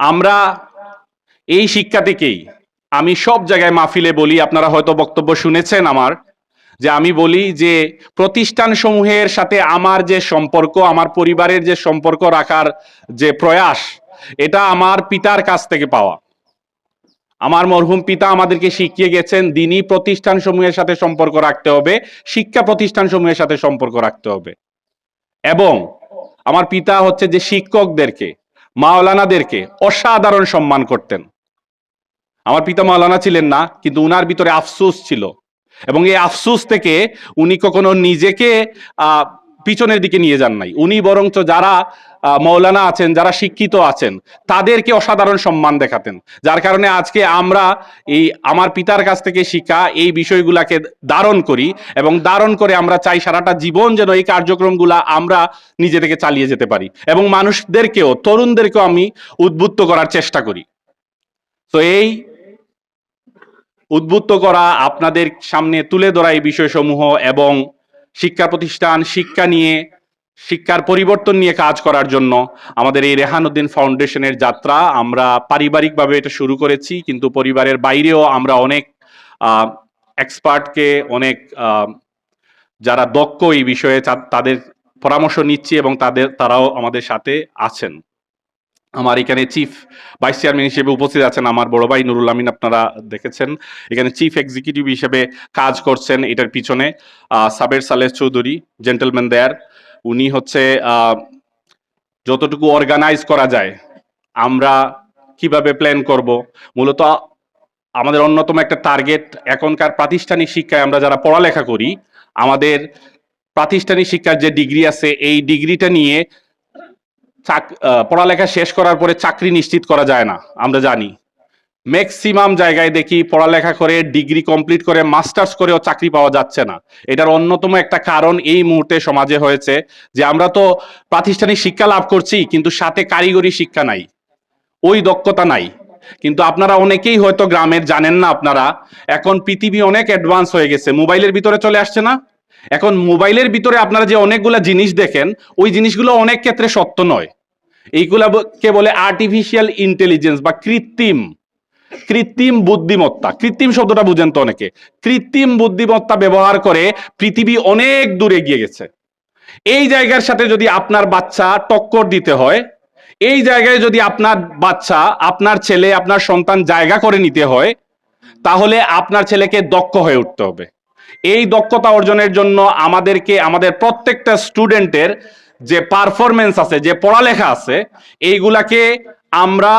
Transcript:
আমরা এই শিক্ষা থেকেই, আমি সব জায়গায় মাহফিলে বলি, আপনারা হয়তো বক্তব্য শুনেছেন আমার, যে আমি বলি যে প্রতিষ্ঠান সমূহের সাথে আমার যে সম্পর্ক, আমার পরিবারের যে সম্পর্ক রাখার যে প্রয়াস, এটা আমার পিতার কাছ থেকে পাওয়া। আমার মরহুম পিতা আমাদেরকে শিখিয়ে গেছেন দিনই প্রতিষ্ঠান সমূহের সাথে সম্পর্ক রাখতে হবে, শিক্ষা প্রতিষ্ঠান সমূহের সাথে সম্পর্ক রাখতে হবে। এবং আমার পিতা হচ্ছে যে শিক্ষকদেরকে, মাওলানাদেরকে অসাধারণ সম্মান করতেন। আমার পিতা মাওলানা ছিলেন না, কিন্তু উনার ভিতরে আফসোস ছিল, এবং এই আফসোস থেকে উনি কখনো নিজেকে পিছনের দিকে নিয়ে যান নাই। উনি বরঞ্চ যারা মৌলানা আছেন, যারা শিক্ষিত আছেন, তাদেরকে অসাধারণ সম্মান দেখাতেন। যার কারণে আজকে আমরা এই আমার পিতার কাছ থেকে শিক্ষা এই বিষয়গুলাকে ধারণ করি, এবং ধারণ করে আমরা চাই সারাটা জীবন যেন এই কার্যক্রমগুলা আমরা নিজে থেকে চালিয়ে যেতে পারি, এবং মানুষদেরকেও, তরুণদেরকেও আমি উদ্বুদ্ধ করার চেষ্টা করি। তো এই উদ্বুদ্ধ করা, আপনাদের সামনে তুলে ধরা এই বিষয়সমূহ, এবং শিক্ষা প্রতিষ্ঠান, শিক্ষা নিয়ে, শিক্ষার পরিবর্তন নিয়ে কাজ করার জন্য আমাদের এই রেহান উদ্দিন ফাউন্ডেশনের যাত্রা আমরা পারিবারিকভাবে এটা শুরু করেছি, কিন্তু পরিবারের বাইরেও আমরা অনেক এক্সপার্টকে, অনেক যারা দক্ষ এই বিষয়ে, তাদের পরামর্শ নিচ্ছি, এবং তারাও আমাদের সাথে আছেন। আমার এখানে চিফ ভাইস চেয়ারম্যান হিসেবে উপস্থিত আছেন আমার বড় ভাই নুরুল আমিন, আপনারা দেখেছেন। এখানে চিফ এক্সিকিউটিভ হিসেবে কাজ করছেন এটার পিছনে সাবের সালেহ চৌধুরী, জেন্টলম্যান দেয়ার। উনি হচ্ছে যতটুকু অর্গানাইজ করা যায়, আমরা কিভাবে প্ল্যান করব, মূলত আমাদের অন্যতম একটা টার্গেট, এখনকার প্রাতিষ্ঠানিক শিক্ষায় আমরা যারা পড়ালেখা করি, আমাদের প্রাতিষ্ঠানিক শিক্ষার যে ডিগ্রি আছে, এই ডিগ্রিটা নিয়ে পড়ালেখা শেষ করার পরে চাকরি নিশ্চিত করা যায় না। আমরা জানি ম্যাক্সিমাম জায়গায় দেখি পড়ালেখা করে, ডিগ্রি কমপ্লিট করে, মাস্টার্স করেও চাকরি পাওয়া যাচ্ছে না। এটার অন্যতম একটা কারণ এই মুহূর্তে সমাজে হয়েছে যে আমরা তো প্রাতিষ্ঠানিক শিক্ষা লাভ করছি, কিন্তু সাথে কারিগরি শিক্ষা নাই, ওই দক্ষতা নাই। কিন্তু আপনারা অনেকেই হয়তো গ্রামের জানেন না, আপনারা এখন পৃথিবী অনেক অ্যাডভান্স হয়ে গেছে, মোবাইলের ভিতরে চলে আসছে না? এখন মোবাইলের ভিতরে আপনারা যে অনেকগুলা জিনিস দেখেন, ওই জিনিসগুলো অনেক ক্ষেত্রে সত্য নয়। এইগুলাকে বলে আর্টিফিশিয়াল ইন্টেলিজেন্স বা কৃত্রিম বুদ্ধিমত্তা। কৃত্রিম শব্দটা বুঝেন তো অনেকে। কৃত্রিম বুদ্ধিমত্তা ব্যবহার করে পৃথিবী অনেক দূরে এগিয়ে গেছে। এই জায়গার সাথে যদি আপনার বাচ্চা টক্কর দিতে হয়, এই জায়গায় যদি আপনার বাচ্চা, আপনার ছেলে, আপনার সন্তান জায়গা করে নিতে হয়, তাহলে আপনার ছেলেকে দক্ষ হয়ে উঠতে হবে। এই দক্ষতা অর্জনের জন্য আমাদেরকে, আমাদের প্রত্যেকটা স্টুডেন্টের যে পারফরমেন্স আছে, যে পড়ালেখা আছে, এইগুলাকে আমরা